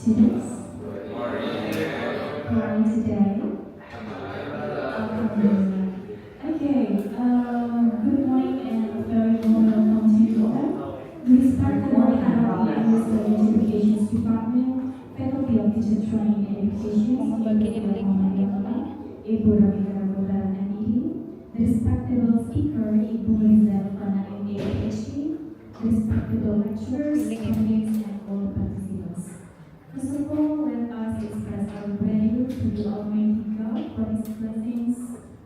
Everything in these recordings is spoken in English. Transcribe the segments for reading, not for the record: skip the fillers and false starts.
students. How are you today? Okay, good morning and very warm welcome to you all. We start the morning hour in the Education Department, Faculty of Teacher Training and Education, Ibu Riza and diri, the respectable speaker, Ibu Riza Elfana and Ph.D, the respectable lecturers, colleagues, and all participants. First of all, let us express our gratitude to the Almighty God for His blessings,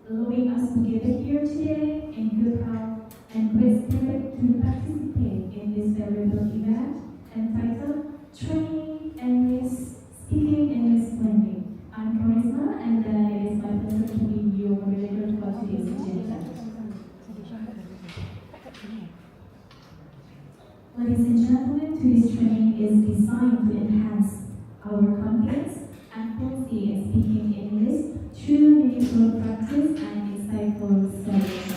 allowing us to gather here today in good health and great spirit to participate in this valuable event entitled Training Speaking English Fluently. I'm Charisma, and it is my pleasure to be your moderator for today's agenda. Ladies and gentlemen, today's training is designed to enhance our confidence and fluency in speaking English through meaningful practice and insightful studies.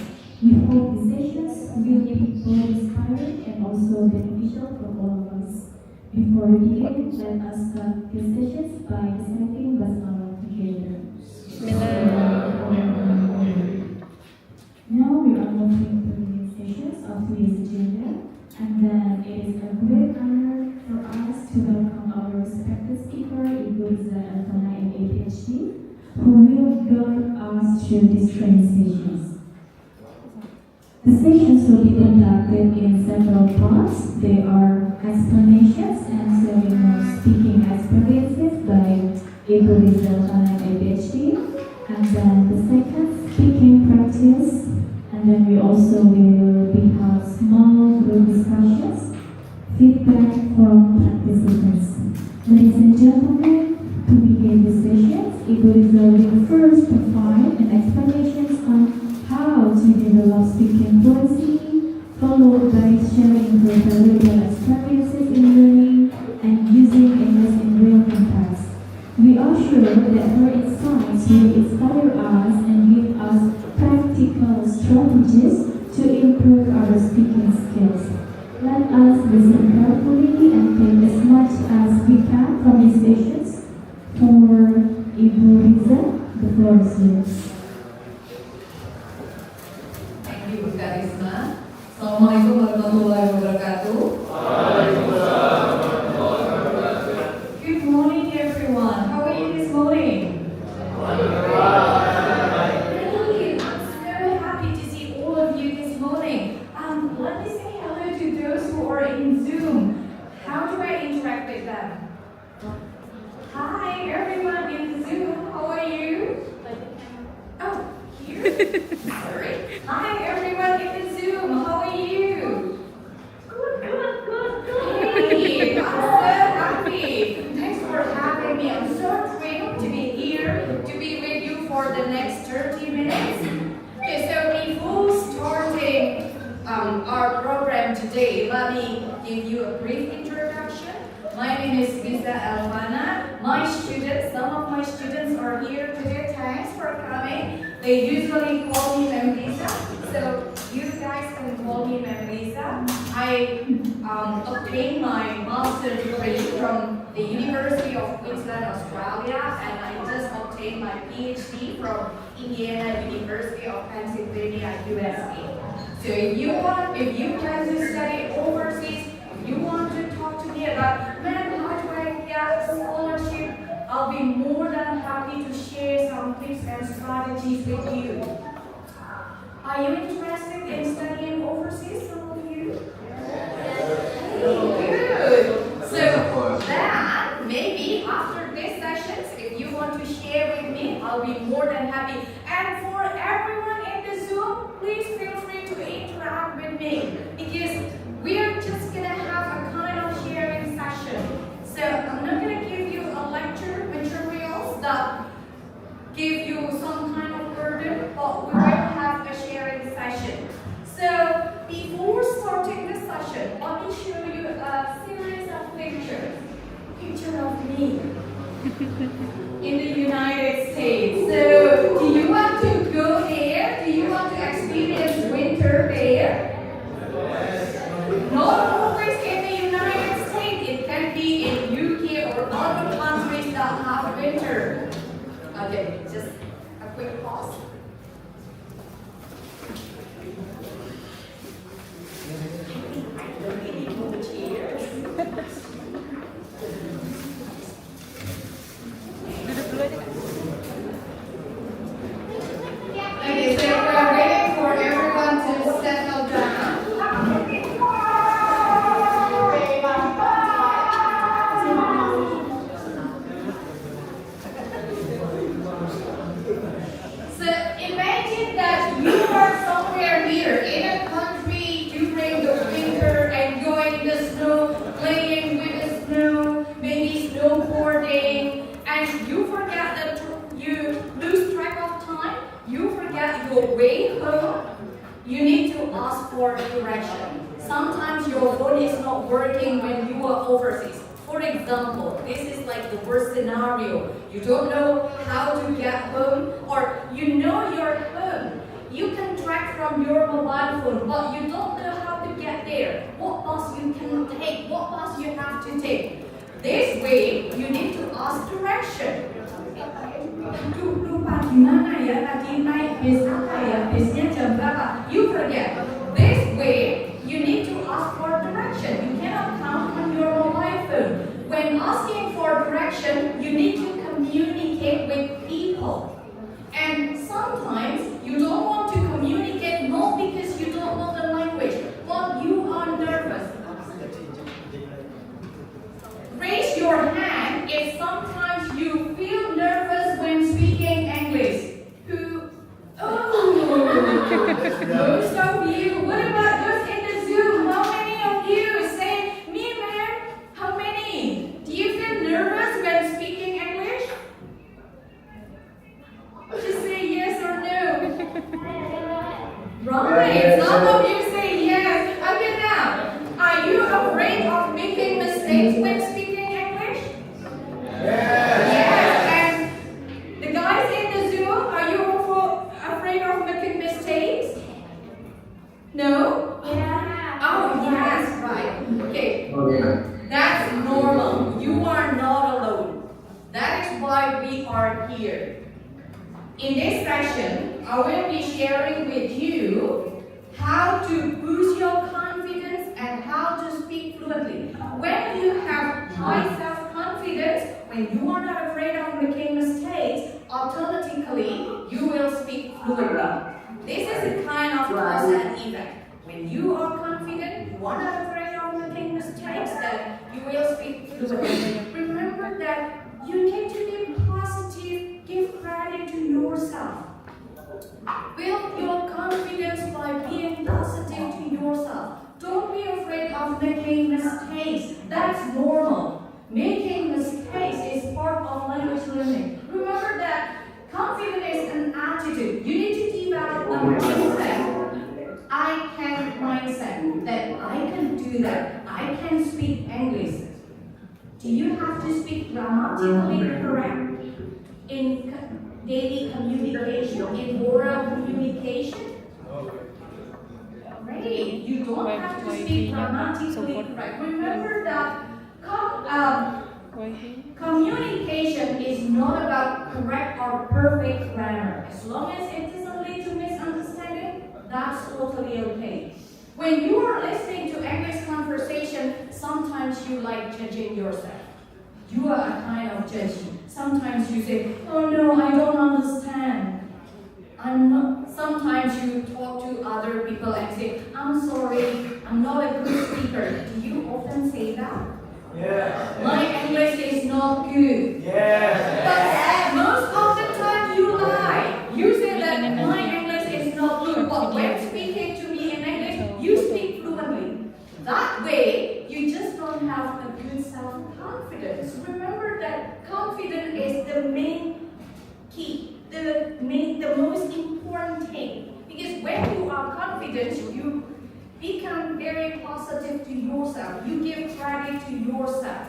We hope these sessions will be both inspiring and also beneficial for all of us. Before we begin, let us start these sessions by reciting basmalah together. Now we are moving to the main sessions of today's agenda, and then it is a great honor for us to welcome our respected speaker, Ibu Riza Elfana and Ph.D, who will guide us through these training sessions. The sessions will be conducted in several parts. They are explanations and sharing of speaking experiences by Ibu Riza Elfana and Ph.D, and then the second, speaking practice, and then we also will have small group discussions, feedback from participants. Ladies and gentlemen, to begin the sessions, Ibu Riza will first provide an explanation on how to develop speaking fluency, followed by sharing her valuable experiences in learning and using English in real context. We are sure that her insights will inspire us and give us practical strategies to improve our speaking skills. Let us listen carefully and take as much as we can from these sessions. For Ibu Riza, the floor is yours. Thank you, Karisma. Assalamualaikum warahmatullahi wabarakatuh. Good morning, everyone. How are you this morning? Really, I'm so happy to see all of you this morning. Let me say hello to those who are in Zoom. How do I interact with them? Hi, everyone in Zoom. How are you? Oh, here? Sorry. Hi, everyone in the Zoom. How are you? Good. Hey, I'm so happy. Thanks for having me. I'm so thrilled to be here, to be with you for the next 30 minutes. Okay, so before starting our program today, let me give you a brief introduction. My name is Riza Elfana. Some of my students are here today. Thanks for coming. They usually call me Ma'am Riza, so you guys can call me Ma'am Riza. I obtained my master's degree from the University of Queensland, Australia, and I just obtained my Ph.D. from Indiana University of Pennsylvania, USA. So if you plan to study overseas, if you want to talk to me about, ma'am, how do I get a scholarship, I'll be more than happy to share some tips and strategies with you. Are you interested in studying overseas, some of you? Good. So then, maybe after these sessions, if you want to share with me, I'll be more than happy. And for everyone in the Zoom, please feel free to interact with me, because we are just going to have a kind of sharing session. So I'm not going to give you a lecture materials that give you some kind of burden, but we will have a sharing session. So before starting the session, let me show you a series of pictures. Picture of me in the United States. So do you want to go there? Do you want to experience winter there? Not always in the United States. It can be in UK or other Okay, just a quick pause. Okay, so we're waiting for everyone to settle down. So imagine that you are somewhere here in a country during the winter, enjoying the snow, playing with the snow, maybe snowboarding, and you forget that you lose track of time, you forget your way home, you need to ask for direction. Sometimes your phone is not working when you are overseas. For example, this is like the worst scenario. You don't know how to get home, or you know you're home. You can track from your mobile phone, but you don't know how to get there. What bus you can take, what bus you have to take. This way, you need to ask direction. Lupa gimana ya tadi naik bis apa ya, bisnya jam berapa? You forget. This way, you need to ask for direction. You cannot count on your mobile phone. When asking for direction, you need to communicate with people. And sometimes you don't want to communicate not because you don't know the language, but you are nervous. Raise your hand if sometimes you feel nervous when speaking English. Most of you. What about those in the Zoom? How many of you say, me man? How many? Do you feel nervous when speaking English? Just say yes or no. Right. Some of you say yes. Okay, now, are you afraid of making mistakes when speaking English? Yes. And the guys in the Zoom, are you afraid of making mistakes? No? Yeah. Oh, yes, right. Okay. That's normal. You are not alone. That is why we are here. In this session, I will be sharing with you how to boost your confidence and how to speak fluently. When you have high self-confidence, when you are not afraid of making mistakes, automatically you will speak fluently. This is a kind of cause and effect. When you are confident, you are not afraid of making mistakes, then you will speak fluently. Remember that you need to be positive, give credit to yourself. Build your confidence by being positive to yourself. Don't be afraid of making mistakes. That's normal. Making mistakes is part of language learning. Remember that confidence is an attitude. You need to develop a mindset. I can mindset that I can do that. I can speak English. Do you have to speak grammatically correct in daily communication, in oral communication? Great. You don't have to speak grammatically correct. Remember that communication is not about correct or perfect grammar. As long as it doesn't lead to misunderstanding, that's totally okay. When you are listening to English conversation, sometimes you like judging yourself. You are a kind of judging. Sometimes you say, oh no, I don't understand. Sometimes you talk to other people and say, I'm sorry, I'm not a good speaker. Do you often say that? Yeah. My English is not good. Yeah. But most of the time you lie. You say that my English is not good. But when speaking to me in English, you speak fluently. That way, you just don't have a good self-confidence. Remember that confidence is the main key, the most important thing. Because when you are confident, you become very positive to yourself. You give credit to yourself.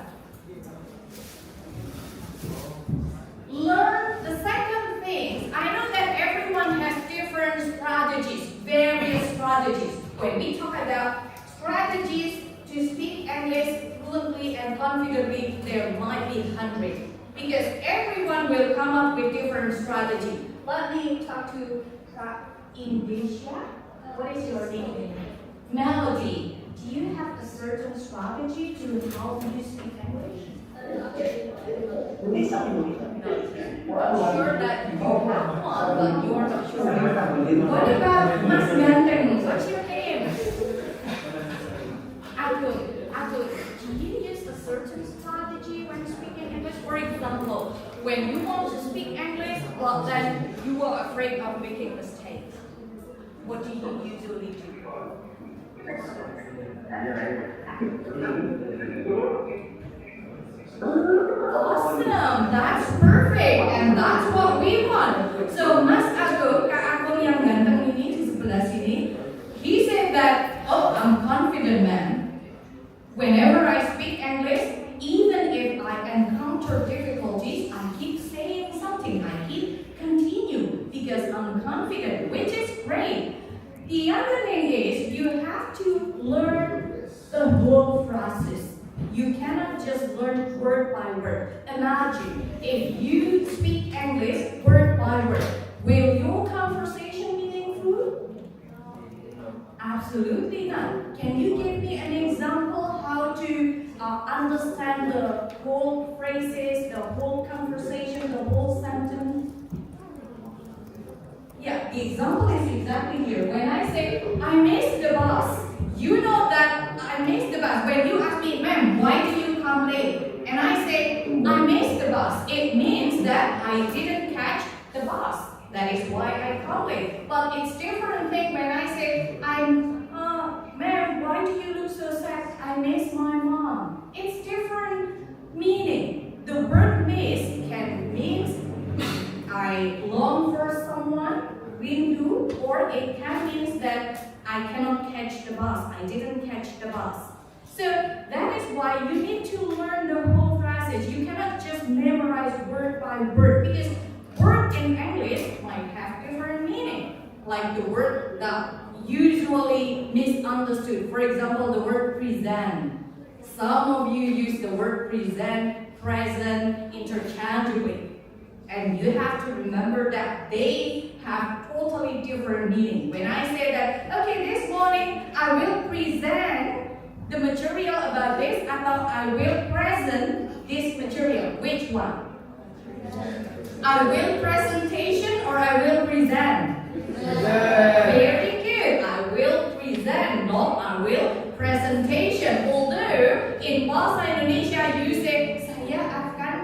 Learn the second thing. I know that everyone has different strategies, various strategies. When we talk about strategies to speak English fluently and confidently, there might be hundreds. because everyone will come up with different strategy. Let me talk to Indonesia. What is your name? Melody. Do you have a certain strategy to help you speak English? I'm sure that you have one, but you are not sure. What about Mas Ganteng? What's your name? Akun. Do you use a certain strategy when speaking English? For example, when you want to speak English, but then you are afraid of making mistakes. What do you usually do? Awesome, that's perfect, and that's what we want. So Mas Agung, Kak Agung yang ganteng ini di sebelah sini, he said that, oh, I'm confident man. Whenever I speak English, even if I encounter difficulties, I keep saying something, I keep continue because I'm confident, which is great. The other thing is you have to learn the whole phrases. You cannot just learn word by word. Imagine if you speak English word by word, will your conversation be meaningful? Absolutely not. Can you give me an example how to understand the whole phrases, the whole conversation, the whole sentence? Yeah, the example is exactly here. When I say, I missed the bus, you know that I missed the bus. When you ask me, ma'am, why do you come late? And I say, I missed the bus. It means that I didn't catch the bus. That is why I come late. But it's different thing when I say, ma'am, why do you look so sad? I miss my mom. It's different meaning. The word miss can mean I long for someone, rindu, or it can mean that I cannot catch the bus. I didn't catch the bus. So that is why you need to learn the whole phrases. You cannot just memorize word by word because word in English might have different meaning. Like the word that usually misunderstood. For example, the word present. Some of you use the word present, present interchangeably. And you have to remember that they have totally different meaning. When I say that, okay, this morning I will present the material about this, atau I will present this material. Which one? I will presentation or I will present? Very good. I will present, not I will presentation. Although in bahasa Indonesia you say, saya akan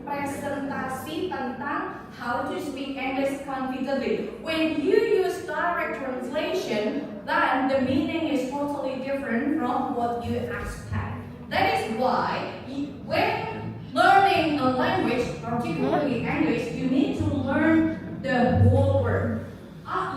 presentasi tentang how to speak English confidently. When you use direct translation, then the meaning is totally different from what you expect. That is why when learning a language, particularly English, you need to learn the whole word.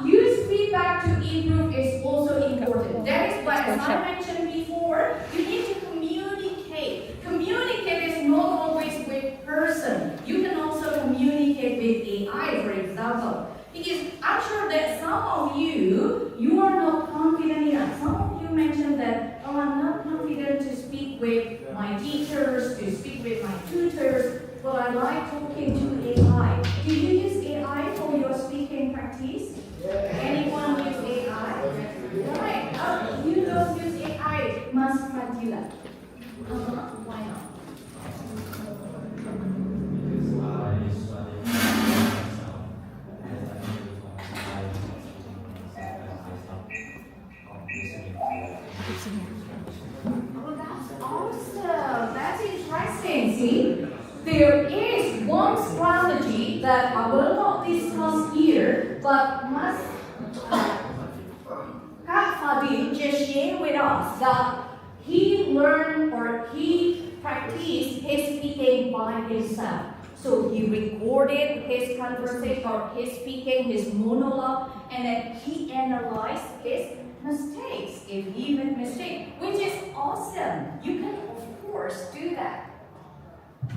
Use feedback to improve is also important. That is why, as I mentioned before, you need to communicate. Communicate is not always with person. You can also communicate with AI, for example. Because I'm sure that some of you are not confident enough. Some of you mentioned that, oh, I'm not confident to speak with my teachers, to speak with my tutors, but I like talking to AI. Do you use AI for your speaking practice? Anyone use AI? Right. Oh, you don't use AI, Mas Fadila. Why not? Oh, that's awesome. That's interesting. See, there is one strategy that I will not discuss here, but Kak Fadil just shared with us that he learned or he practiced his speaking by himself. So he recorded his conversation or his speaking, his monologue, and then he analyzed his mistakes, if he made mistake, which is awesome. You can of course do that.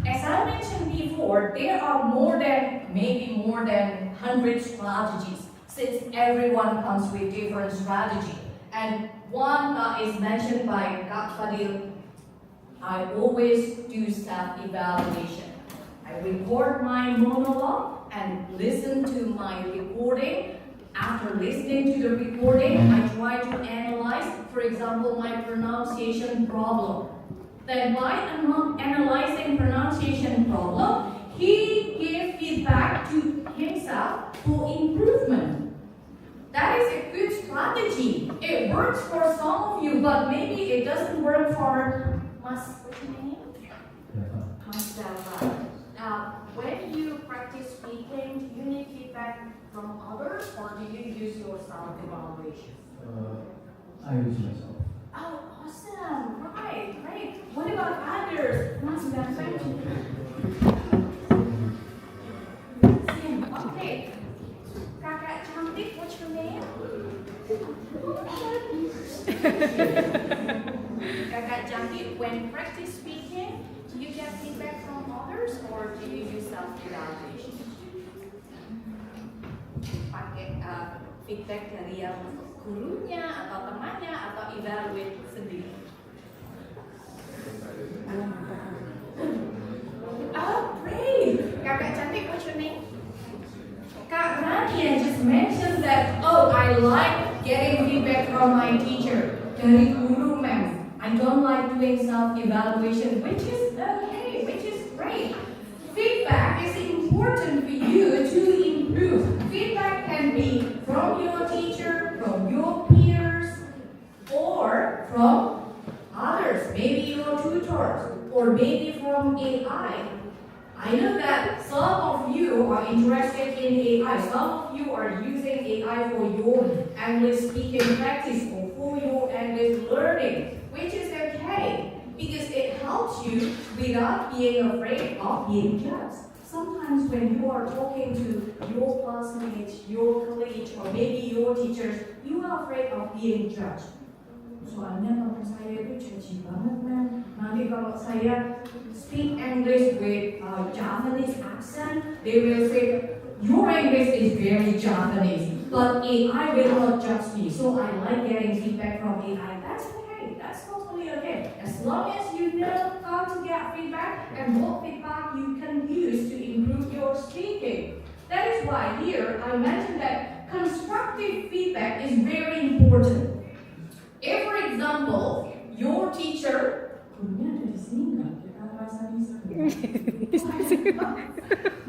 As I mentioned before, there are maybe more than 100 strategies, since everyone comes with different strategy. And one that is mentioned by Kak Fadil, I always do self-evaluation. I I record my monologue and listen to my recording. After listening to the recording, I try to analyze, for example, my pronunciation problem. Then by analyzing pronunciation problem, he gave feedback to himself for improvement. That is a good strategy. It works for some of you, but maybe it doesn't work for what's your name? Myself. When you practice speaking, do you need feedback from others, or do you use your self-evaluation? I use myself. Oh, awesome! Right, great. What about others? Mas Ganteng. Okay. Kakak cantik, what's your name? Kakak cantik, when practice speaking, do you get feedback from others or do you use self-evaluation? Pakai feedback dari yang gurunya atau temannya atau evaluate sendiri? Oh, great! Kakak cantik, what's your name? Kak Rania just mentioned that, oh, I like getting feedback from my teacher. Dari guru, ma'am. I don't like doing self-evaluation, which is okay, which is great. Feedback is important for you to improve. Feedback can be from your teacher, from your peers, or from others, maybe your tutors, or maybe from AI. I know that some of you are interested in AI. Some of you are using AI for your English speaking practice or for your English learning, which is okay because it helps you without being afraid of being judged. Sometimes when you are talking to your classmates, your colleagues, or maybe your teachers, you are afraid of being judged. Soalnya kalau saya itu judgy banget, man. Nanti kalau saya speak English with Japanese accent, they will say, your English is very Japanese, but AI will not judge me. So I like getting feedback from AI. That's okay. That's totally okay. As long as you know how to get feedback and what feedback you can use to improve your speaking. That is why here I mentioned that constructive feedback is very important. If, for example, your teacher,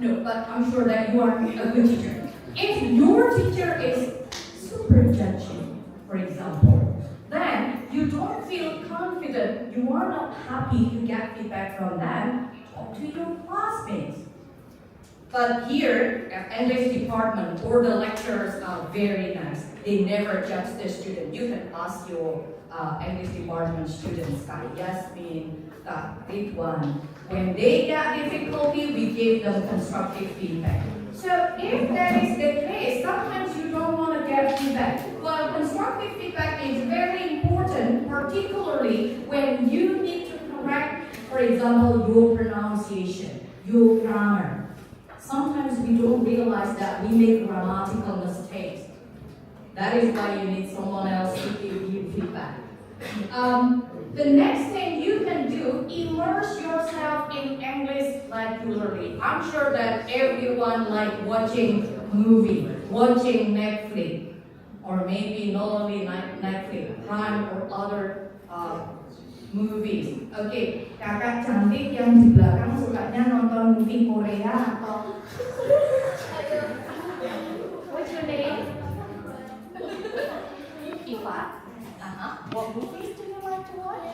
no, but I'm sure that you are a good teacher. If your teacher is super judgy, for example, then you don't feel confident, you are not happy to get feedback from them, talk to your classmates. But here, at English department or the lecturers are very nice. They never judge the student. You can ask your English department students, Kak Yasmin, Kak Ridwan. When they get difficulty, we give them constructive feedback. So if that is the case, sometimes you don't want to get feedback. Well, constructive feedback is very important, particularly when you need to correct, for example, your pronunciation, your grammar. Sometimes we don't realize that we make grammatical mistakes. That is why you need someone else to give you feedback. The next thing you can do, immerse yourself in English regularly. I'm sure that everyone like watching movie, watching Netflix, or maybe not only Netflix, Prime or other movies. Okay, kakak cantik yang di belakang sukanya nonton movie Korea atau what's your name? Iva. What movies do you like to watch?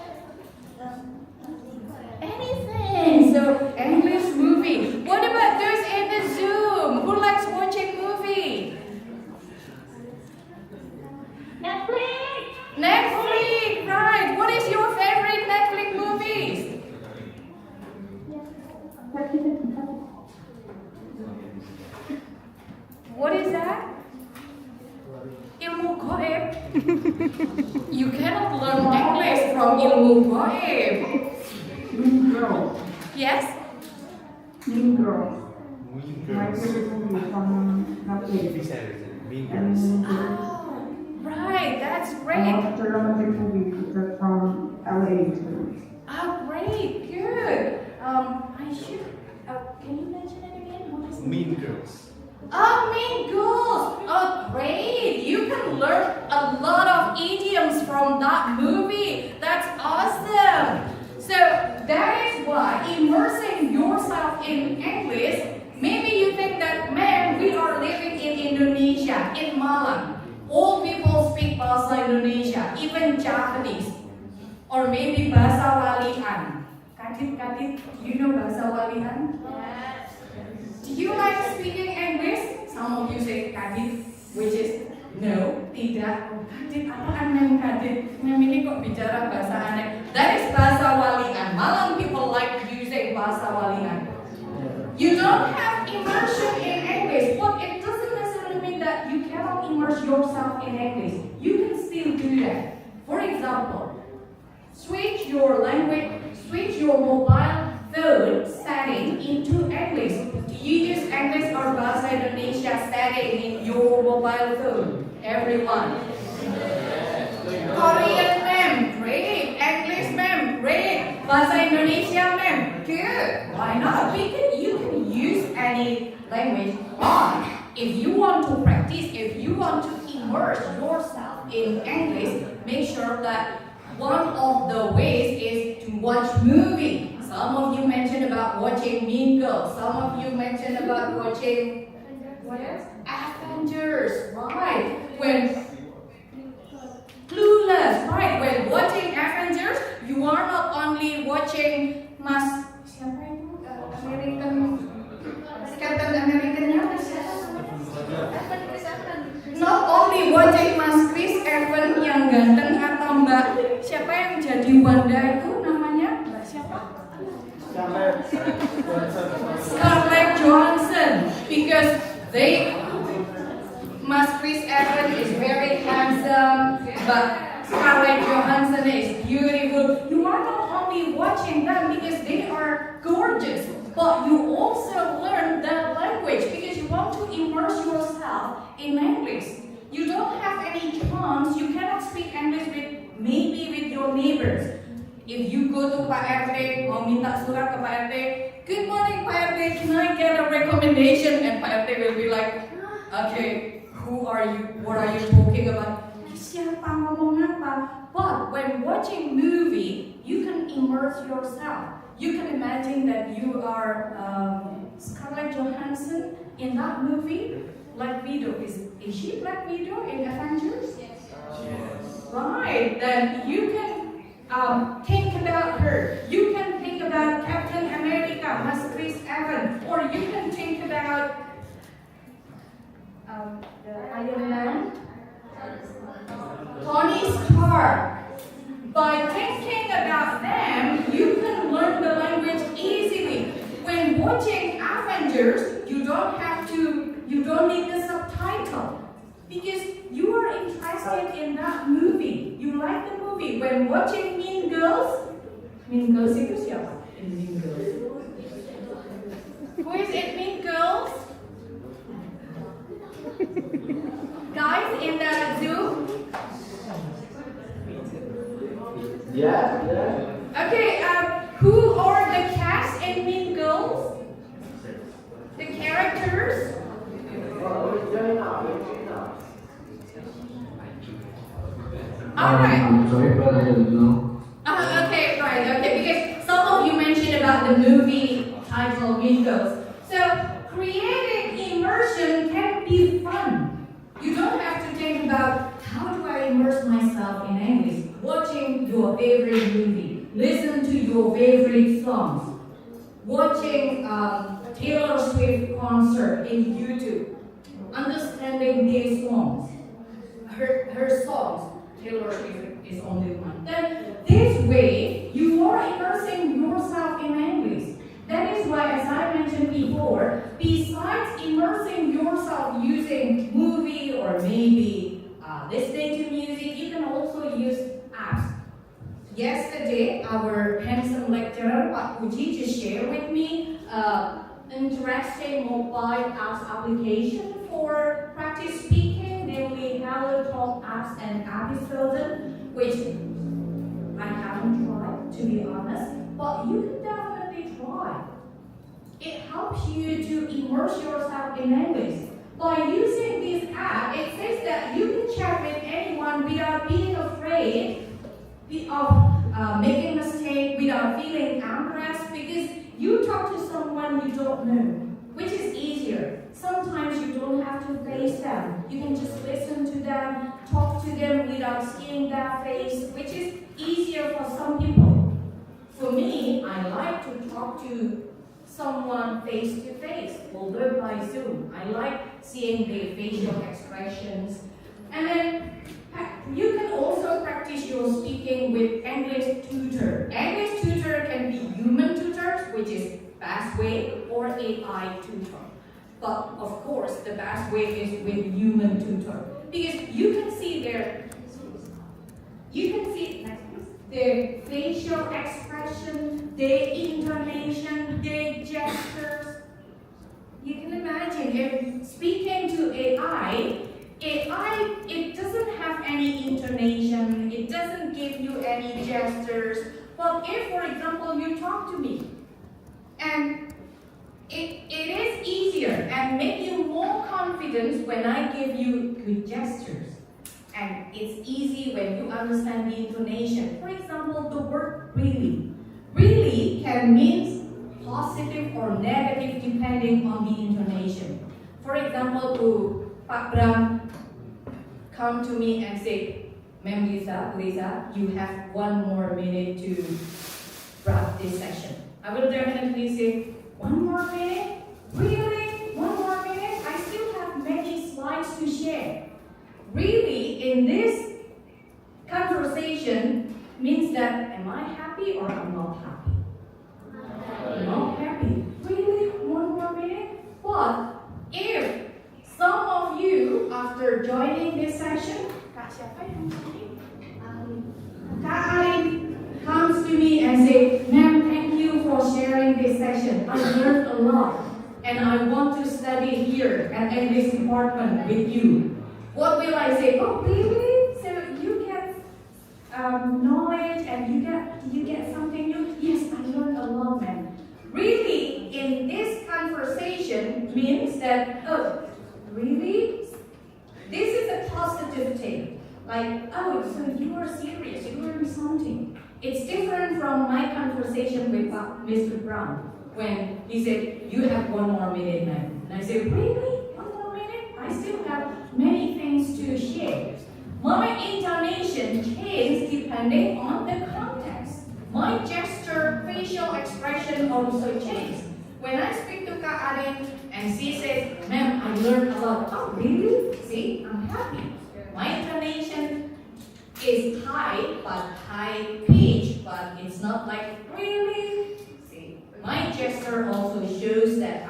Anything. So English movie. What about those in the Zoom? Who likes watching movie? Netflix. Netflix, right. What is your favorite Netflix movies? What is that? Ilmu Gaib. You cannot learn English from Ilmu Gaib. Mean Girl. Yes? Mean Girl. My favorite movie from Netflix. And Right, that's great. it's a romantic movie from LA. Oh, great, good. I should. Can you mention it again? What is it? Mean Girls. Oh, Mean Girls! Oh, great! You can learn a lot of idioms from that movie. That's awesome! So, that is why immersing yourself in English, maybe you think that, man, we are living in Indonesia, in Malang. All people speak bahasa Indonesia, even Japanese. Or maybe bahasa walian. Kadit, do you know bahasa walian? Yes. Do you like speaking English? Some of you say kadit, which is no, tidak. Oh, kadit, apaan mem kadit? Mem ini kok bicara bahasa aneh. That is bahasa walian. Malang people like using bahasa walian. You don't have immersion in English, but it doesn't necessarily mean that you cannot immerse yourself in English. You can still do that. For example, switch your mobile phone setting into English. Do you use English or Bahasa Indonesia setting in your mobile phone? Everyone. Korean ma'am, great. English ma'am, great. Bahasa Indonesia ma'am, good. Why not? You can use any language. But if you want to practice, if you want to immerse yourself in English, make sure that one of the ways is to watch movie. Some of you mentioned about watching Mean Girls. Some of you mentioned about watching what else? Avengers, right? When Clueless, right? When watching Avengers, you are not only watching siapa itu? Captain American-nya not only watching Mas Chris Evans yang ganteng atau Mbak siapa yang jadi Wanda itu namanya Mbak siapa? Scarlett Johansson, because Mas Chris Evans is very handsome, but Scarlett Johansson is beautiful. You are not only watching them because they are gorgeous, but you also learn that language because you want to immerse yourself in English. You don't have any chance, you cannot speak English with your neighbors. If you go to Pak RT, mau minta surat ke Pak RT, good morning Pak RT, can I get a recommendation? And Pak RT will be like, okay, who are you? What are you talking about? Siapa ngomong apa? But when watching movie, you can immerse yourself. You can imagine that you are Scarlett Johansson in that movie. Black Widow, is she Black Widow in Avengers? Yes. Right, then you can think about her. You can think about Captain America, Mas Chris Evans, or you can think about the Iron Man, Tony Stark. By thinking about them, you can learn the language easily. When watching Avengers, you don't need the subtitle because you are interested in that movie. You like the movie. When watching Mean Girls itu siapa? In Mean Girls. Who is in Mean Girls? Guys in the Zoom? Yeah. Okay, who are the cast in Mean Girls? The characters? Alright. I'm sorry, but I don't know. Okay, because some of you mentioned about the movie titled Mean Girls. So, creating immersion can be fun. You don't have to think about how do I immerse myself in English. Watching your favorite movie, listen to your favorite songs, watching Taylor Swift concert in YouTube, understanding their songs, her songs. Taylor Swift is only one. Then this way you are immersing yourself in English. That is why, as I mentioned before, besides immersing yourself using movie or maybe listening to music, you can also use apps. Yesterday, our handsome lecturer, Pak Puji, just shared with me interesting mobile apps application for practice speaking, namely Hello Talk apps and episodes, which I haven't tried, to be honest, but you can definitely try. try. It helps you to immerse yourself in English. By using this app, it says that you can chat with anyone without being afraid of making a mistake, without feeling embarrassed, because you talk to someone you don't know, which is easier. Sometimes you don't have to face them. You can just listen to them, talk to them without seeing their face, which is easier for some people. For me, I like to talk to someone face to face, although by Zoom. I like seeing their facial expressions. And then you can also practice your speaking with English tutor. English tutor can be human tutors, which is best way, or AI tutor. But of course, the best way is with human tutor, because you can see their facial expression, their intonation, their gestures. You can imagine if speaking to AI, it doesn't have any intonation, it doesn't give you any gestures. But if, for example, you talk to me, and it is easier and make you more confident when I give you good gestures. And it's easy when you understand the intonation. For example, the word really. Really can mean positive or negative depending on the intonation. For example, Pak Bram come to me and say, Ma'am Riza, you have 1 more minute to wrap this session. I will definitely say, 1 more minute? Really? 1 more minute? I still have many slides to share. Really, in this conversation means that, am I happy or I'm not happy? I'm not happy. Really? 1 more minute? But if some of you, after joining this session, Kak Arin comes to me and say, Ma'am, thank you for sharing this session. I learned a lot and I want to study here at English department with you. What will I say? Oh, really? So you get knowledge and you get something new? Yes, I learned a lot, man. Really, in this conversation means that, oh, really? This is a positive thing. Like, oh, so you are serious, you learned something. It's different from my conversation with Mr. Brown when he said, you have 1 more minute, man. And I said, really? 1 more minute? I still have many things to share. My intonation changes depending on the context. My gesture, facial expression also changes. When I speak to Kak Arin and she says, Ma'am, I learned a lot. Oh, really? See, I'm happy. My intonation is high, but high pitch, but it's not like, really? See, my gesture also shows that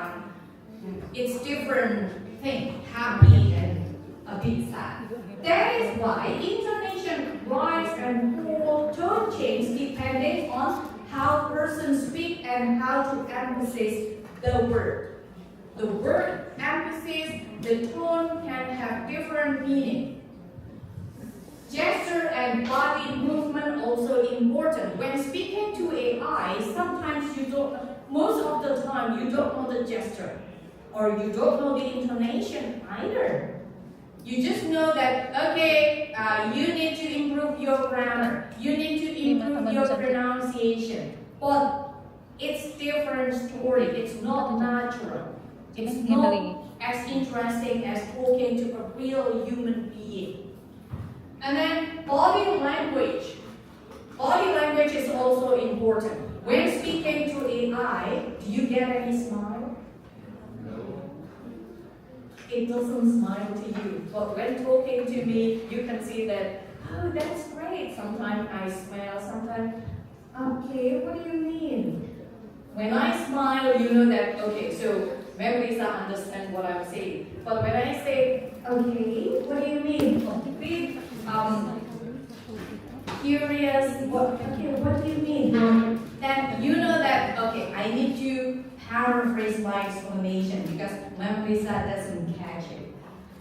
it's different thing, happy and a bit sad. That is why intonation rise and fall, tone change depending on how person speak and how to emphasize the word. The word emphasis, the tone can have different meaning. Gesture and body movement also important. When speaking to AI, sometimes most of the time you don't know the gesture or you don't know the intonation either. You just know that, okay, you need to improve your grammar, you need to improve your pronunciation. But it's different story, it's not natural. It's not as interesting as talking to a real human being. And then body language. Body language is also important. When speaking to AI, do you get any smile? It doesn't smile to you. But when talking to me, you can see that, oh, that's great. Sometimes I smile, sometimes, okay, what do you mean? When I smile, you know that, okay, so memories understand what I'm saying. But when I say, okay, what do you mean? Be curious, what do you mean? Then you know that, okay, I need to paraphrase my explanation because memory doesn't catch it.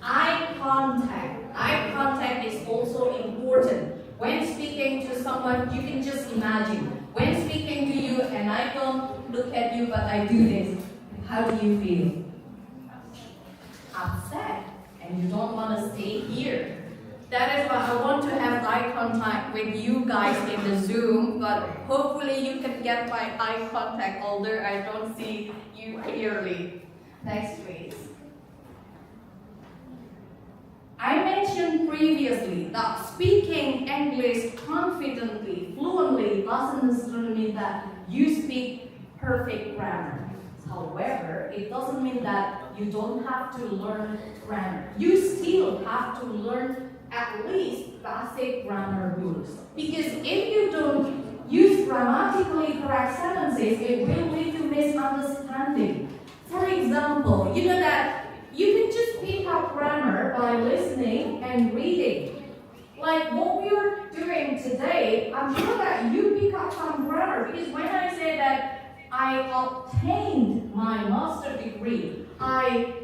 Eye contact is also important. When speaking to someone, you can just imagine. When speaking to you and I don't look at you but I do this, how do you feel? Upset, and you don't want to stay here. That is why I want to have eye contact with you guys in the Zoom, but hopefully you can get my eye contact, although I don't see you clearly. Next, please. I mentioned previously that speaking English confidently, fluently, doesn't necessarily mean that you speak perfect grammar. However, it doesn't mean that you don't have to learn grammar. You still have to learn at least basic grammar rules. Because if you don't use grammatically correct sentences, it will lead to misunderstanding. For example, you know that you can just pick up grammar by listening and reading. Like what we are doing today, I'm sure that you pick up some grammar, because when I say that I obtained my master's degree, I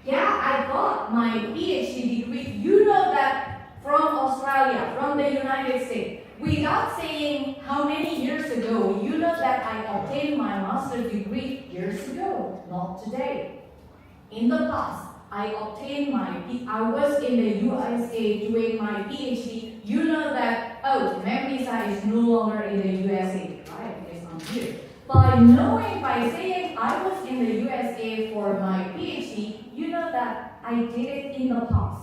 got my Ph.D. degree, you know that from Australia, from the United States, without saying how many years ago, you know that I obtained my master's degree years ago, not today. In the past, I was in the USA doing my PhD. You know that, Riza is no longer in the USA, right? Because I'm here. By saying I was in the USA for my PhD, you know that I did it in the past.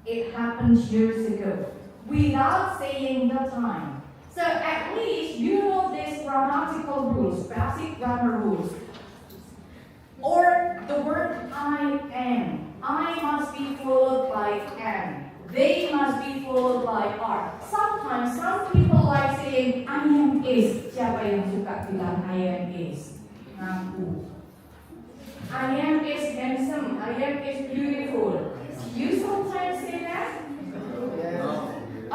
It happened years ago, without saying the time. So at least you know these grammatical rules, basic grammar rules. Or the word I am. I must be followed by am. They must be followed by are. Sometimes some people like saying I am is. Siapa yang suka bilang I am is? Ngaku. I am is handsome. I am is beautiful. You sometimes say that?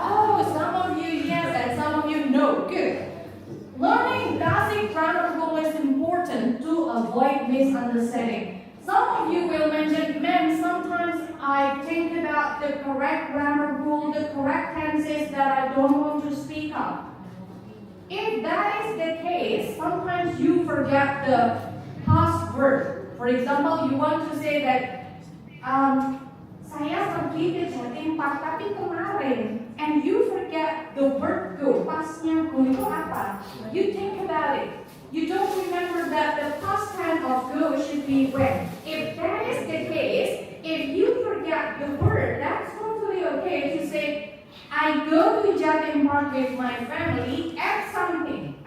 Oh, some of you yes and some of you no. Good. Learning basic grammar rule is important to avoid misunderstanding. Some of you will mention, ma'am, sometimes I think about the correct grammar rule, the correct tenses that I don't want to speak up. If that is the case, sometimes you forget the past verb. For example, you want to say that, saya pergi ke Jatimpak tapi kemarin, and you forget the verb go. Pasnya go itu apa? You think about it. You don't remember that the past tense of go should be when. If that is the case, if you forget the word, that's totally okay to say, I go to Jatimpak with my family at something.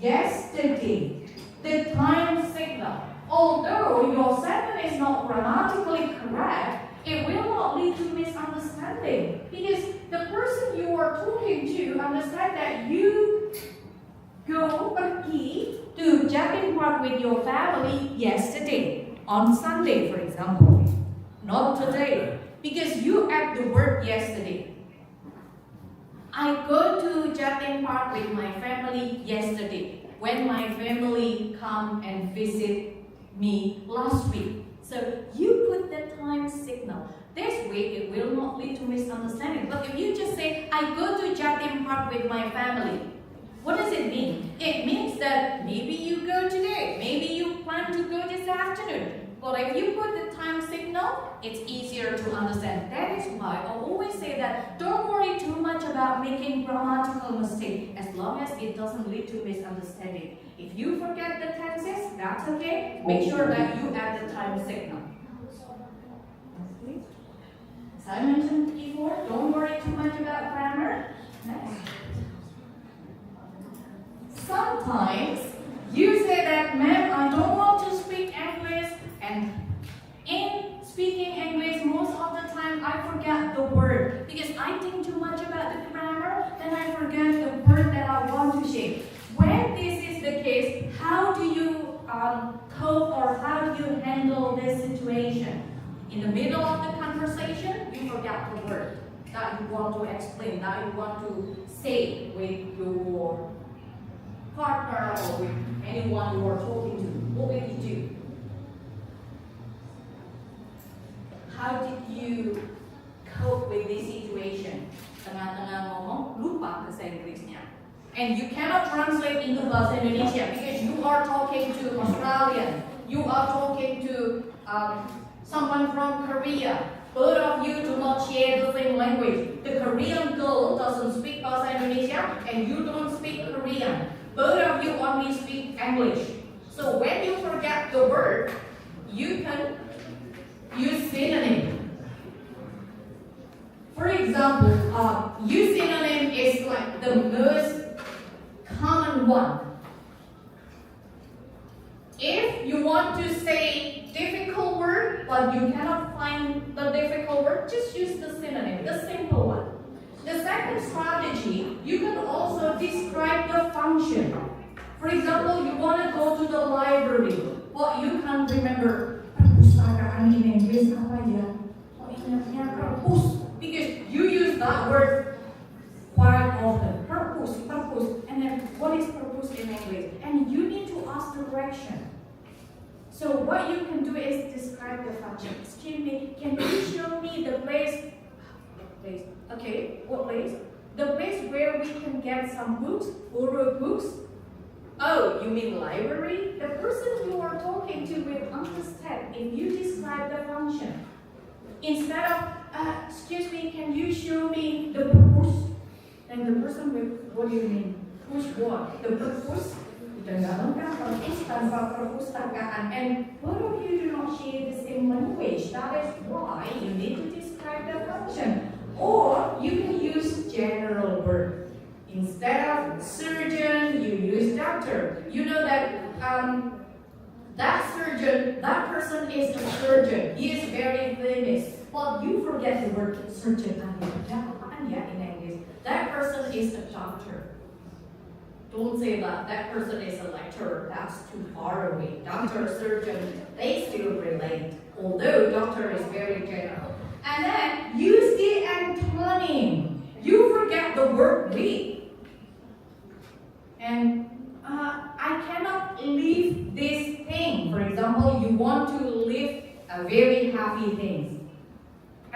Yesterday. The time signal. Although your sentence is not grammatically correct, it will not lead to misunderstanding, because the person you are talking to understand that you go pergi to Jatimpak with your family yesterday, on Sunday, for example, not today, because you add the word yesterday. I go to Jatimpak with my family yesterday, when my family come and visit me last week. So you put the time signal. This way it will not lead to misunderstanding. But if you just say, I go to Jatimpak with my family, what does it mean? It means that maybe you go today, maybe you plan to go this afternoon. But if you put the time signal, it's easier to understand. That is why I always say that don't worry too much about making grammatical mistake, as long as it doesn't lead to misunderstanding. If you forget the tenses, that's okay. Make sure that you add the time signal. As I mentioned before, don't worry too much about grammar. Next. Sometimes you say that, ma'am, I don't want to speak English, and in speaking English, most of the time I forget the word because I think too much about the grammar, then I forget the word that I want to say. When this is the case, how do you cope, or how do you handle this situation? In the middle of the conversation, you forget the word that you want to explain, that you want to say with your partner or with anyone you are talking to. What will you do? How did you cope with this situation? Tengah-tengah ngomong, lupa bahasa Inggrisnya. And you cannot run Indonesia because you are talking to Australian, you are talking to someone from Korea. Both of you do not share the same language. The Korean girl doesn't speak bahasa Indonesia and you don't speak Korean. Both of you only speak English. So when you forget the word, you can use synonym. For example, use synonym is like the most common one. If you want to say difficult word, but you cannot find the difficult word, just use the synonym, the simple one. The second strategy, you can also describe the function. For example, you want to go to the library, but you can't remember perpustakaan in English apa ya? Oh, ingatnya perpus, because you use that word quite often. Perpus, and then what is perpus in English? And you need to ask the correction. So what you can do is describe the function. Excuse me, can you show me the place? Okay, what place? The place where we can get some books, borrow books. Oh, you mean library? The person you are talking to will understand if you describe the function. Instead of, excuse me, can you show me the purpose? Then the person will, what do you mean? Push what? The purpose? Dengan perpus tanpa perpustakaan, and both of you do not share the same language. That is why you need to describe the function. Or you can use general word. Instead of surgeon, you use doctor. You know that that surgeon, that person is a surgeon. He is very famous. But you forget the word surgeon. In English, that person is a doctor. Don't say that. That person is a lecturer. That's too far away. Doctor, surgeon, they still relate. Although doctor is very general. And then use the antonym. You forget the word weak. And I cannot lift this thing. For example, you want to lift a very heavy thing.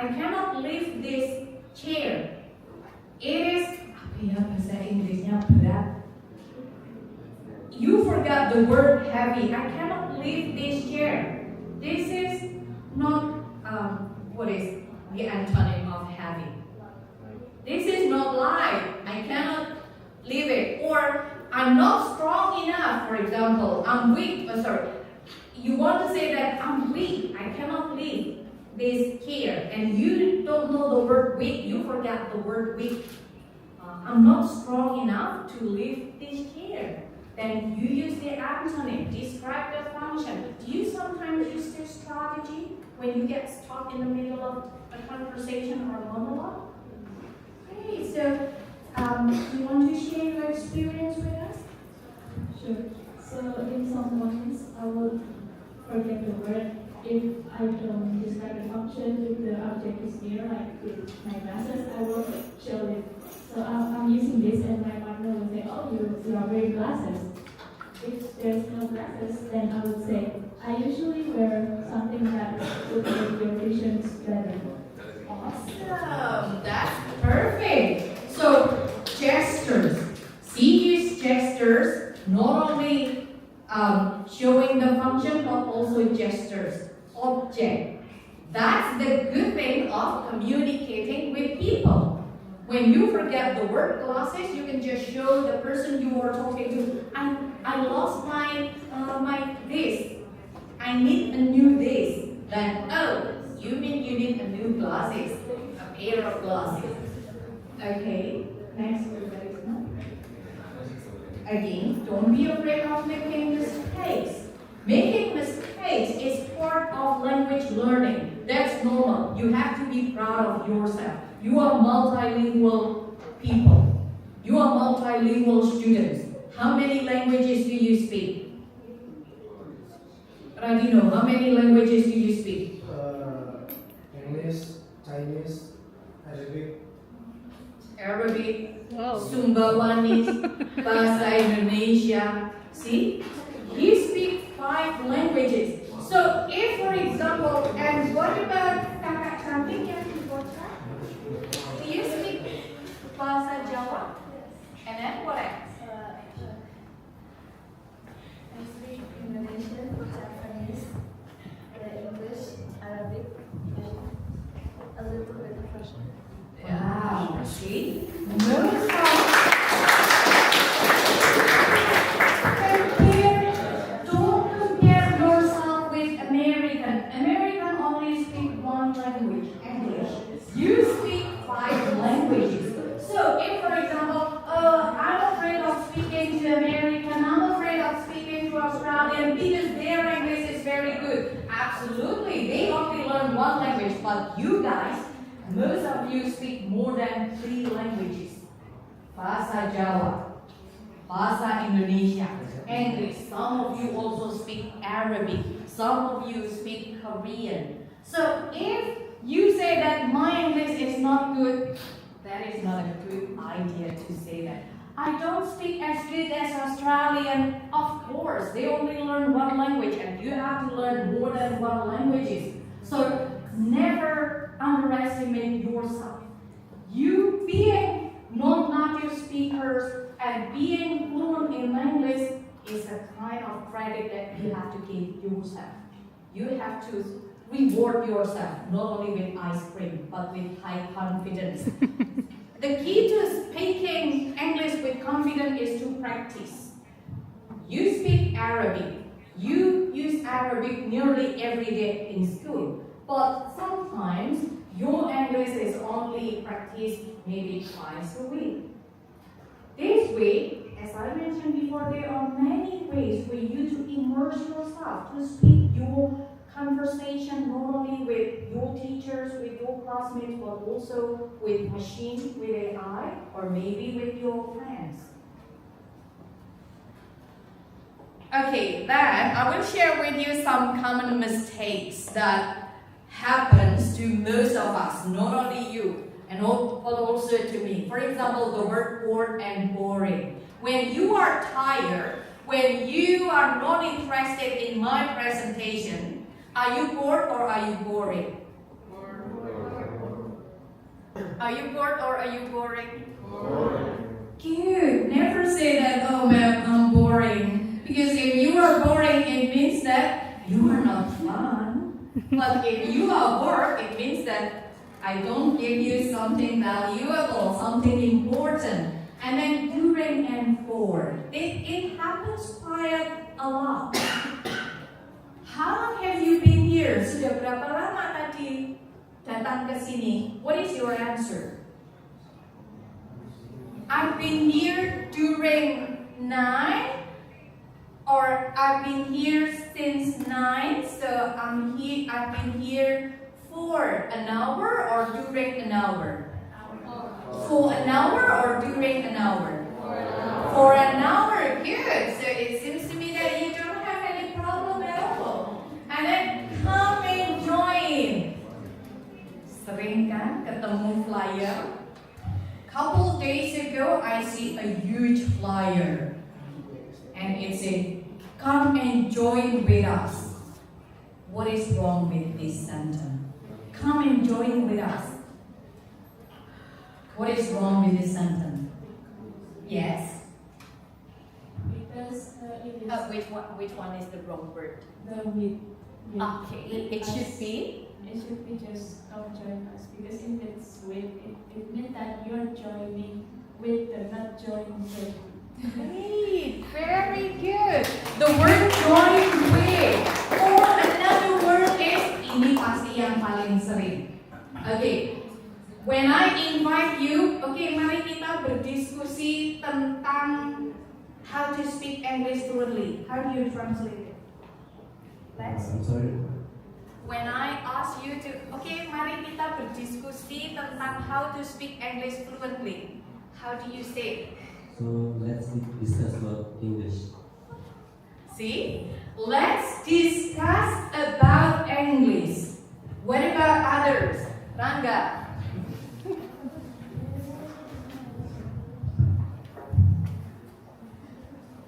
I cannot lift this chair. It is, apa ya bahasa Inggrisnya berat. You forgot the word heavy. I cannot lift this chair. This is not, what is the antonym of heavy? This is not light. I cannot lift it. Or I'm not strong enough, for example. I'm weak. You want to say that I'm weak. I cannot lift this chair. And you don't know the word weak. You forgot the word weak. I'm not strong enough to lift this chair. Then you use the antonym, describe the function. Do you sometimes use this strategy when you get stuck in the middle of a conversation or a monologue? Okay, so do you want to share your experience with us? Sure. So in some moments, I will forget the word if I don't describe the function. If the object is near, like with my glasses, I will show it. So I'm using this, and my partner will say, "Oh, you are wearing glasses." If there's no glasses, then I would say, "I usually wear something that would make your vision better." Awesome, that's perfect. So gestures. See, use gestures not only showing the function, but also gestures. Object. That's the good thing of communicating with people. When you forget the word glasses, you can just show the person you are talking to, I lost my this. I need a new this. Then, oh, you mean you need a new glasses, a pair of glasses. Okay, next. Again, don't be afraid of making mistakes. Making mistakes is part of language learning. That's normal. You have to be proud of yourself. You are multilingual people. You are multilingual students. How many languages do you speak? Radino, how many languages do you speak? English, Chinese, Arabic, Sumbawanis, bahasa Indonesia. See? You speak 5 languages. So if, for example, and what about kakak cantik yang di kota? Do you speak bahasa Jawa? And then what else? Absolutely. They only learn one language, but you guys, most of you speak more than 3 languages. Bahasa Jawa, Bahasa Indonesia, English. Some of you also speak Arabic. Some of you speak Korean. So if you say that my English is not good, that is not a good idea to say that. I don't speak as good as Australian. Of course, they only learn one language and you have to learn more than one languages. So never underestimate yourself. You being non-native speakers and being fluent in English is a kind of credit that you have to give yourself. You have to reward yourself, not only with ice cream, but with high confidence. The key to speaking English with confidence is to practice. You speak Arabic. You use Arabic nearly every day in school. But sometimes your English is only practiced maybe twice a week. This way, as I mentioned before, there are many ways for you to immerse yourself, to speak your conversation not only with your teachers, with your classmates, but also with machines, with AI, or maybe with your friends. Okay, then I will share with you some common mistakes that happens to most of us, not only you, but also to me. For example, the word bored and boring. When you are tired, when you are not interested in my presentation, are you bored or are you boring? Are you bored or are you boring? Good. Never say that, oh ma'am, I'm boring. Because if you are boring, it means that you are not fun. But if you are bored, it means that I don't give you something valuable, something important. And then during and for. It happens quite a lot. How long have you been here? Sudah berapa lama tadi datang ke sini? What is your answer? I've been here during 9, or I've been here since 9, so I've been here for an hour or during an hour? For an hour or during an hour? For an hour, good. So it seems to me that you don't have any problem at all. And then come and join. Sering kan ketemu flyer? Couple days ago, I see a huge flyer. And it said, come and join with us. What is wrong with this sentence? Come and join with us. What is wrong with this sentence? Yes? Because which one is the wrong word? the with Okay, it should be? It should be just come join us, because if it's with, it means that you're joining with the not join with. Great, very good. The word join with, or another word is, ini pasti yang paling sering. Okay, when I invite you, okay, mari kita berdiskusi tentang how to speak English fluently. How do you translate it? Let's. I'm sorry. When I ask you to, okay, mari kita berdiskusi tentang how to speak English fluently. How do you say it? So let's discuss about English. See? Let's discuss about English. What about others? Rangga.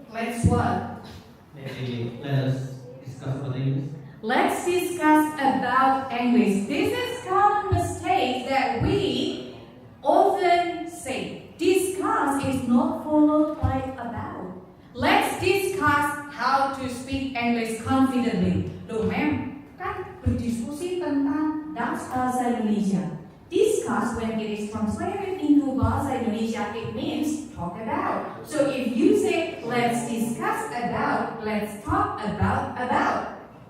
Let's what? Maybe let us discuss about English. Let's discuss about English. This is common mistake that we often say. Discuss is not followed by about. Let's discuss how to speak English confidently. Loh, ma'am, kan berdiskusi tentang bahasa Indonesia. Discuss, when it is translated into bahasa Indonesia, it means talk about. So if you say let's discuss about, let's talk about.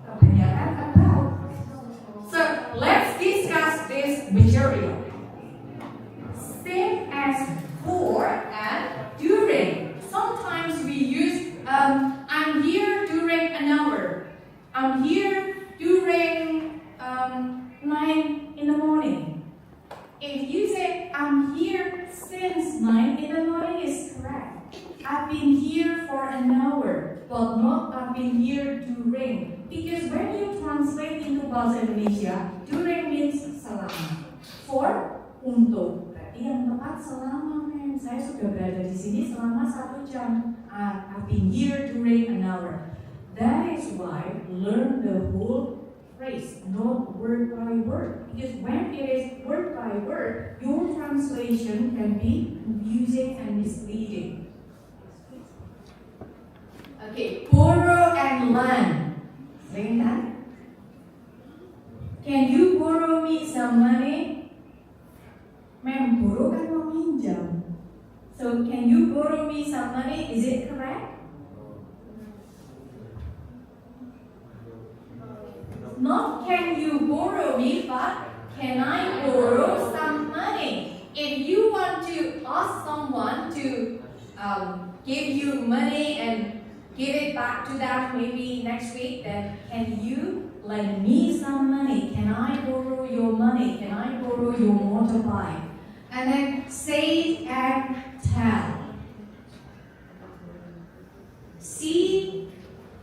Kebanyakan about. So let's discuss this material. Same as for and during. Sometimes we use I'm here during an hour. I'm here during bahasa Indonesia, during means selama. For, untuk. Berarti yang tepat selama, men. Saya sudah berada di sini selama 1 jam. I've been here during an hour. That is why learn the whole phrase, not word by word. Because when it is word by word, your translation can be confusing and misleading. Okay, borrow and lend. Sing that. Can you borrow me some money? Ma'am, borrow kan meminjam. So, can you borrow me some money? Is it correct? Not can you borrow me, but can I borrow some money? If you want to ask someone to give you money and give it back to them maybe next week, then can you lend me some money? Can I borrow your money? Can I borrow your motorbike? And then say and tell. See,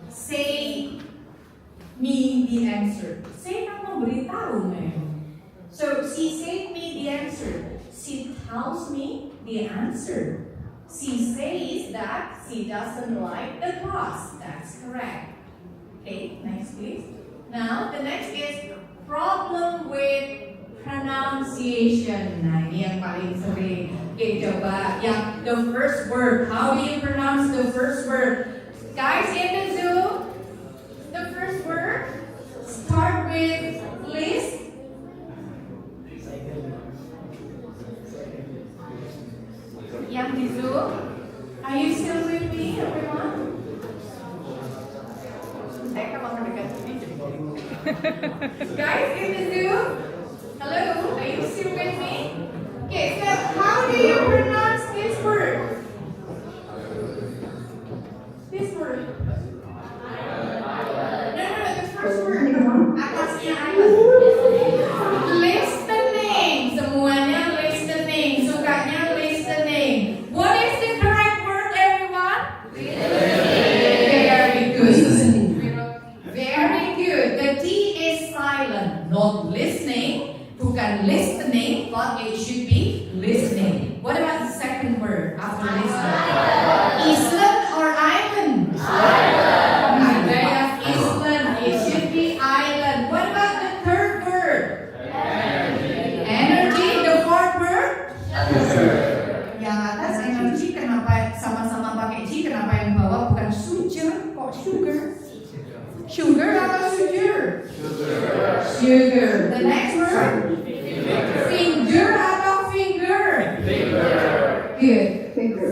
say, me the answer. Say kan memberitahu, man. So she said me the answer. She tells me the answer. She says that she doesn't like the class. That's correct. Okay, next please. Now the next is problem with pronunciation. Nah, ini yang paling sering. Okay, coba yang the first word. How do you pronounce the first word? Guys in the Zoom, the first word start with please. Yang di Zoom, are you still with me, everyone? Saya kalau mendekat sini jadi Guys in the Zoom, hello, are you still with me? Okay, so how do you pronounce this word? This word. No, the first word. Atasnya atas. Listening. Semuanya listening. Sukanya listening. What is the correct word, everyone? Very good. Very good. The T is silent. Not listening. Bukan listening, but it should be listening. What about the second word after listening? Island or island? Island. Island. It should be island. What about the third word? Energy. The fourth word? Yang atas energy kenapa sama-sama pakai G? Kenapa yang bawah bukan sugar? Kok sugar? Sugar atau sugar? Sugar. The next word? Finger atau finger? Good. Finger.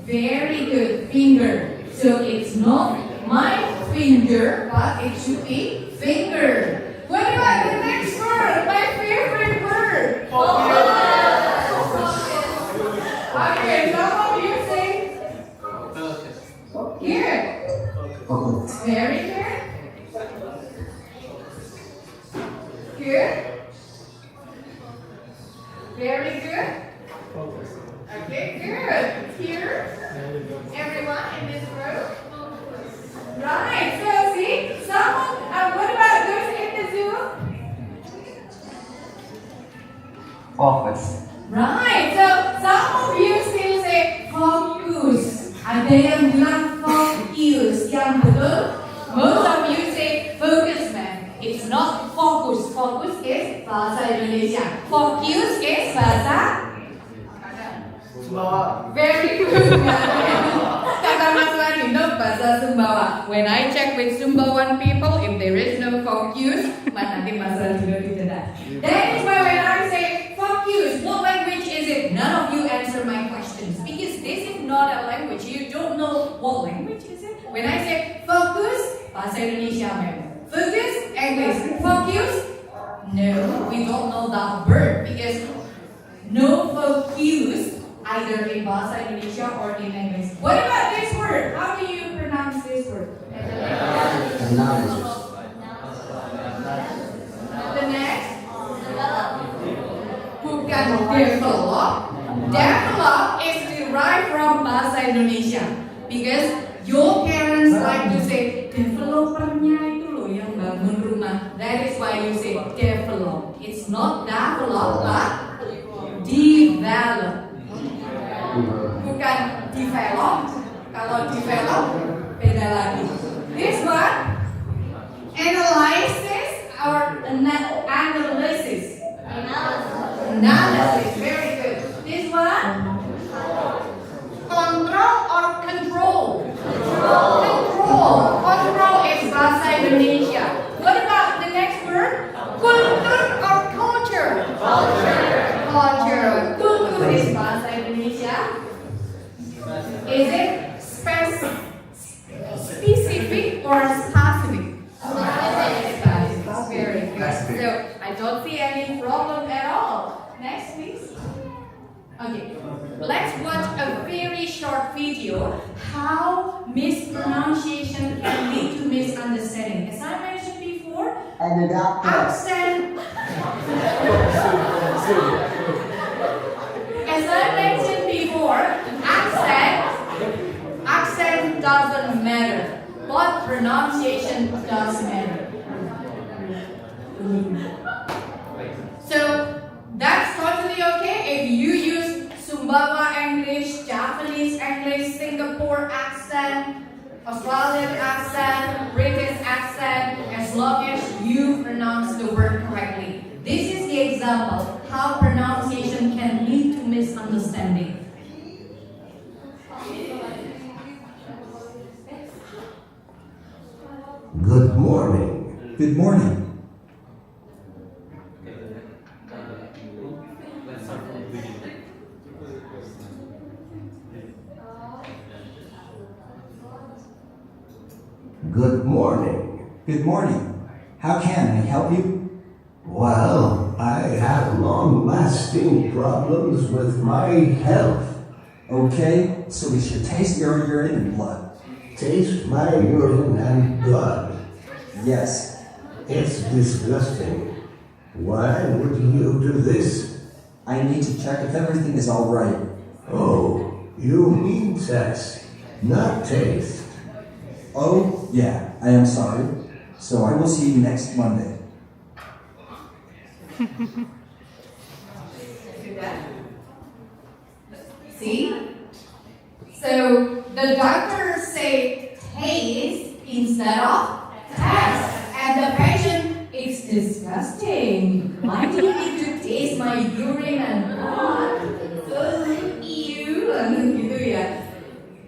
Very good. Finger. So it's not my finger, but it should be finger. What about the next word? My favorite word. Focus. Okay, some of you say good. Very good. Good. Very good. Okay, good. Here, everyone in this room. Right. So see, someone. What about those in the Zoom? Focus. Right. So some of you still say focus. Ada yang bilang focus. Yang betul, most of you say focus, man. It's not focus. Focus is bahasa Indonesia. Focus is bahasa Sumbawa. very good. Kata Mas Wadino bahasa Sumbawa. When I check with Sumbawan people, if there is no focus, nanti Mas Wadino tidak. That is why when I say focus, what language is it? None of you answer my questions because this is not a language. You don't know what language is it. When I say focus, bahasa Indonesia, man. Focus, English. Focus, no, we don't know that word because no focus either in bahasa Indonesia or in English. What about this word? How do you pronounce this word? The next? Bukan develop. Develop is derived from bahasa Indonesia because your parents like to say developernya itu loh yang bangun rumah. That is why you say develop. It's not develop, but develop. Bukan develop. Kalau develop, beda lagi. This one, analysis or analysis. Analysis, very good. This one, control or control. Control is bahasa Indonesia. What about the next word? Kultur or culture? Culture. Kultur is bahasa Indonesia. Is it specific or specific? Very good. So I don't see any problem at all. Next, please. Okay, let's watch a very short video how mispronunciation can lead to misunderstanding. As I mentioned before, accent. As I mentioned before, accent doesn't matter, but pronunciation does matter. So that's totally okay if you use Sumbawa English, Japanese English, Singapore accent, Australian accent, British accent, as long as you pronounce the word correctly. This is the example how pronunciation can lead to misunderstanding. Good morning. Good morning. Let's start from the beginning. Good morning. Good morning. How can I help you? Well, I have long-lasting problems with my health. Okay, so we should taste your urine and blood. Taste my urine and blood. Yes. It's disgusting. Why would you do this? I need to check if everything is all right. Oh, you mean test, not taste. Oh, yeah, I am sorry. So I will see you next Monday. See? So the doctor say taste instead of test. And the patient, it's disgusting. Why do you need to taste my urine and blood? Ew. Gitu ya.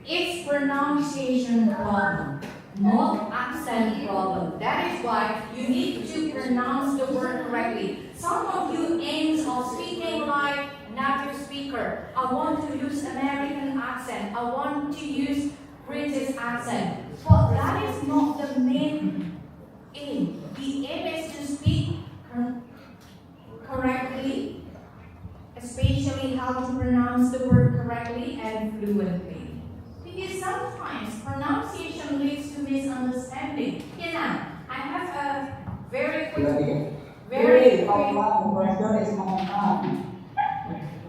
It's pronunciation problem, not accent problem. That is why you need to pronounce the word correctly. Some of you aims of speaking like native speaker. I want to use American accent. I want to use British accent. But that is not the main aim. The aim is to speak correctly, especially how to pronounce the word correctly and fluently. Because sometimes pronunciation leads to misunderstanding. Here now, I have a very quick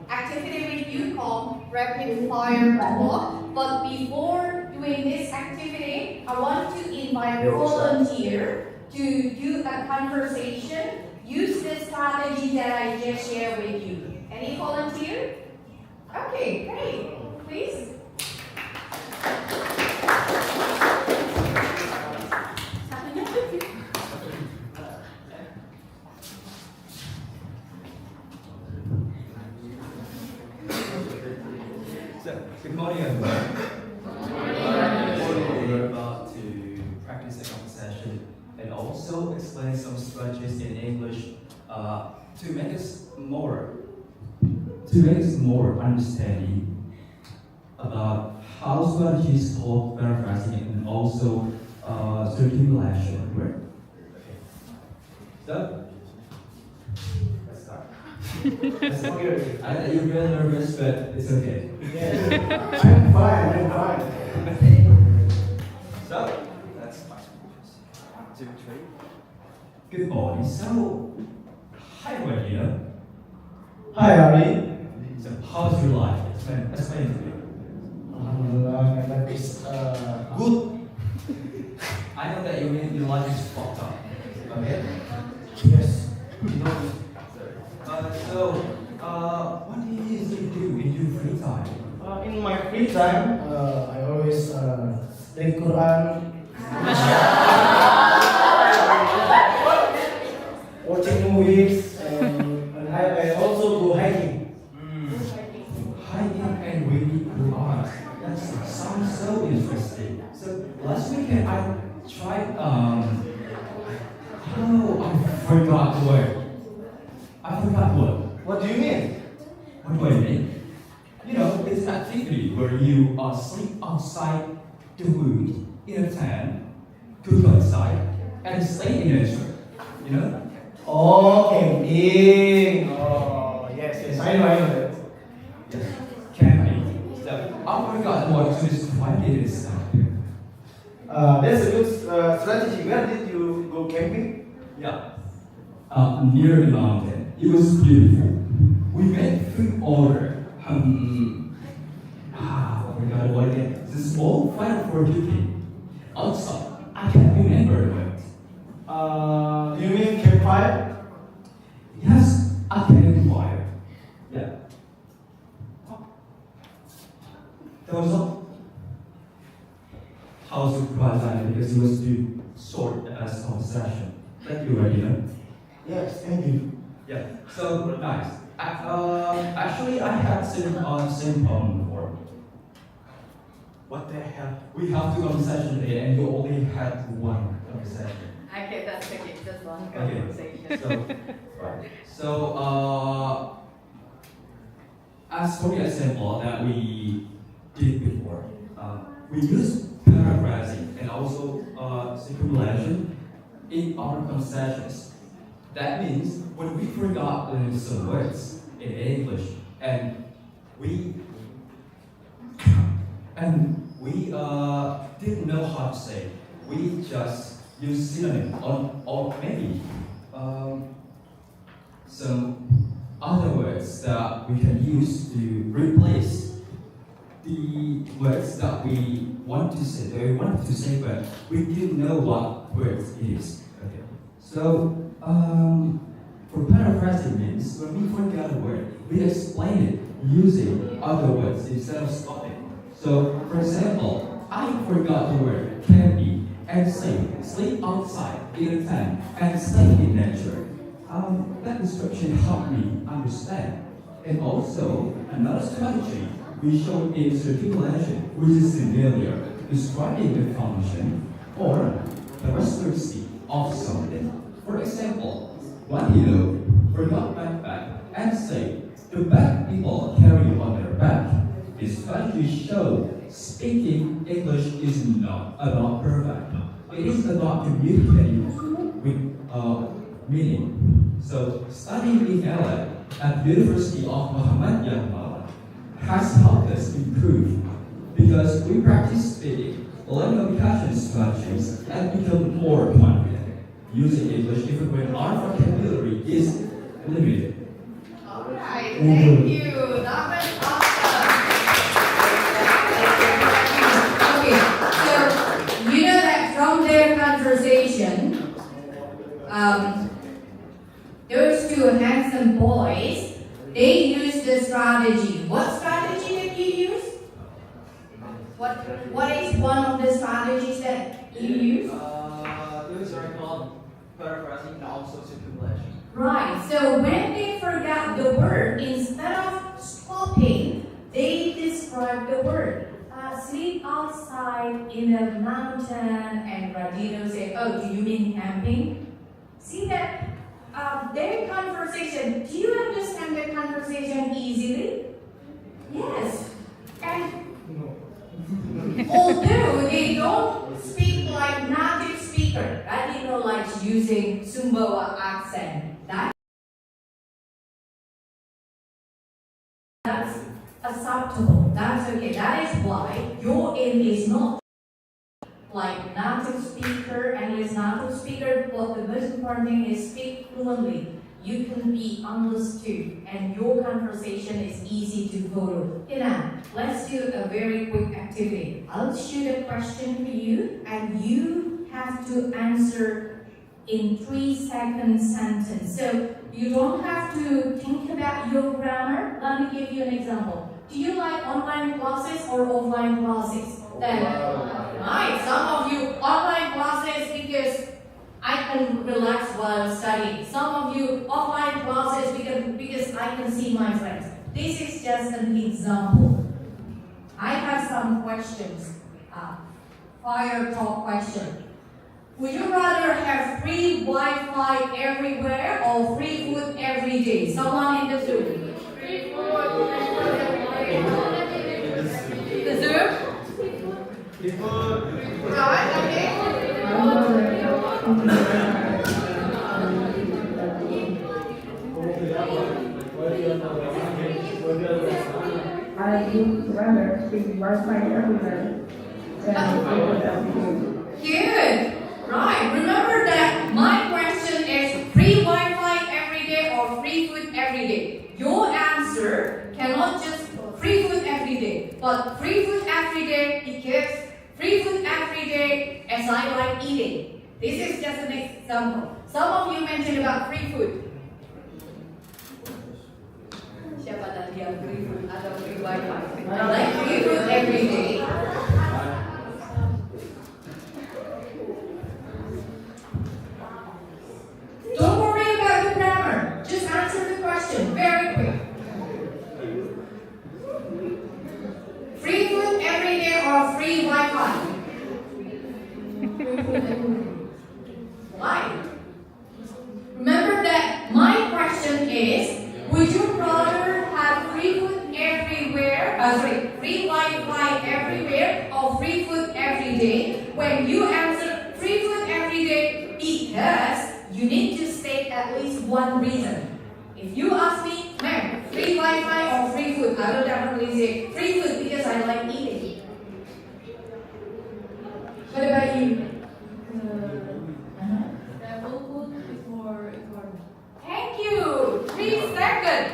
activity with you called rapid fire talk. But before doing this activity, I want to invite volunteer to do a conversation. Use the strategy that I just shared with you. Any volunteer? Okay, great. Please. So, good morning everyone. We're about to practice a conversation and also explain some strategies in English to make us more understanding about how strategies called paraphrasing and also circulation work. So, let's start. Let's not get it. I know you're really nervous, but it's okay. I'm fine. So, that's fine. 1, 2, 3. Good morning. So, hi, Wendy. Hi, Ari. So, how's your life? Explain it to me. My life is Good. I know that your life is fucked up. Okay? What do you usually do in your free time? In my free time, I always read Quran, watching movies, and I also go hiking. Hiking and reading Quran. That sounds so interesting. So last weekend I tried. I forgot the word. What do you mean? What do I mean? You know, it's an activity where you sleep outside the wood in a tent, cook outside, and stay in nature. You know? Oh, camping. Oh, yes, I know that. Yes, camping. So I forgot what to describe it as. That's a good strategy. Where did you go camping? Yeah. Near the mountain. It was beautiful. We made food order. I forgot what it is. The small fire for cooking. Also, I can't remember the word. Do you mean campfire? Yes, a campfire. Yeah. That was all. How surprised I am because it was too short as a session. Thank you, Regina. Yes, thank you. Yeah, so nice. Actually, I had same problem before. What the hell? We have two conversations today, and you only had one conversation. Okay, that's okay. Just one Okay. conversation. So, right. So, as for the example that we did before, we use paraphrasing and also circumvention in our conversations. That means when we forgot some words in English and we didn't know how to say, we just use synonym or maybe some other words that we can use to replace the words that we want to say, but we didn't know what words it is. Okay. So, for paraphrasing means when we forget a word, we explain it using other words instead of stopping. So, for example, I forgot the word can be and sleep outside in a tent and stay in nature. That description helped me understand. And also, another strategy we showed in circulation, which is familiar, describing the function or characteristic of something. For example, one hero forgot backpack and say, the bag people carry on their back. This strategy shows speaking English is not about perfect. It is about communicating with meaning. So, studying in LA at the University of Muhammadiyah has helped us improve because we practice speaking, learn communication strategies, and become more confident using English even when our vocabulary is limited. Alright, thank you. That was awesome. Okay, so you know that from their conversation, those two handsome boys, they used the strategy. What strategy did you use? What is one of the strategies that you use? Those are called paraphrasing and also circumvention. Right, so when they forgot the word, instead of stopping, they describe the word. Sleep outside in a mountain, and Radino said, oh, do you mean camping? See that their conversation, do you understand their conversation easily? Yes. And although they don't speak like native speaker, Radino likes using Sumbawa accent. That's acceptable. That's okay. That is why your aim is not like native speaker and is native speaker, but the most important thing is speak fluently. You can be understood and your conversation is easy to follow. Okay, now, let's do a very quick activity. I'll shoot a question for you and you have to answer in 3-second sentence. So you don't have to think about your grammar. Let me give you an example. Do you like online classes or offline classes? Then, right, some of you online classes because I can relax while studying. Some of you offline classes because I can see my friends. This is just an example. I have some questions. Fire talk question. Would you rather have free Wi-Fi everywhere or free food every day? Someone in the Zoom. Free food. The Zoom? Free food. Right, okay. I would rather speak Wi-Fi everywhere than every Good. Right. Remember that my question is free Wi-Fi every day or free food every day. Your answer cannot just free food every day, but free food every day because free food every day as I like eating. This is just an example. Some of you mentioned about free food. Siapa tadi yang free food atau free Wi-Fi? I like free food every day. Don't worry about the grammar. Just answer the question very quick. Free food every day or free Wi-Fi? Why? Remember that my question is, would you rather have free food everywhere, free Wi-Fi everywhere or free food every day? When you answer free food every day because you need to state at least one reason. If you ask me, ma'am, free Wi-Fi or free food, I will definitely say free food because I like eating. What about you? Thank you. 3 seconds.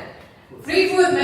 Free food, ma'am.